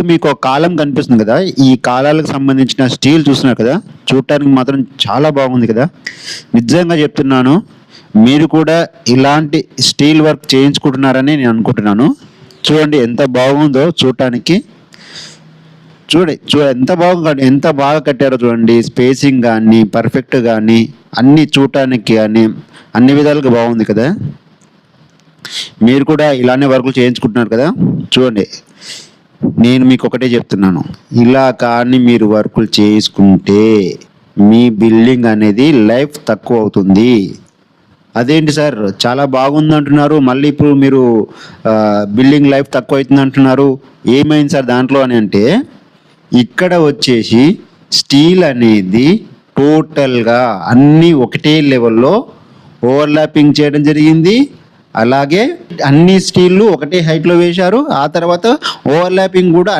మీకు ఒక కాలం కనిపిస్తుంది కదా, ఈ కాలాలకు సంబంధించిన స్టీల్ చూస్తున్నారు కదా, చూడటానికి మాత్రం చాలా బాగుంది కదా. నిజంగా చెప్తున్నాను, మీరు కూడా ఇలాంటి స్టీల్ వర్క్ చేయించుకుంటున్నారని నేను అనుకుంటున్నాను. చూడండి ఎంత బాగుందో చూడటానికి. ఎంత బాగా కట్టారో చూడండి. స్పేసింగ్ కానీ, పర్ఫెక్ట్ కానీ, అన్నీ చూడటానికి కానీ అన్ని విధాలుగా బాగుంది కదా. మీరు కూడా ఇలానే వర్కులు చేయించుకుంటున్నారు కదా. చూడండి, నేను మీకు ఒకటే చెప్తున్నాను, ఇలా కానీ మీరు వర్కులు చేసుకుంటే మీ బిల్డింగ్ అనేది లైఫ్ తక్కువ అవుతుంది. అదేంటి సార్ చాలా బాగుంది అంటున్నారు, మళ్ళీ ఇప్పుడు మీరు బిల్డింగ్ లైఫ్ తక్కువ అవుతుంది అంటున్నారు, ఏమైంది సార్ దాంట్లో అని అంటే, ఇక్కడ వచ్చేసి స్టీల్ అనేది టోటల్గా అన్నీ ఒకటే లెవెల్లో ఓవర్లాపింగ్ చేయడం జరిగింది. అలాగే అన్ని స్టీళ్ళు ఒకటే హైట్లో వేశారు. ఆ తర్వాత ఓవర్లాపింగ్ కూడా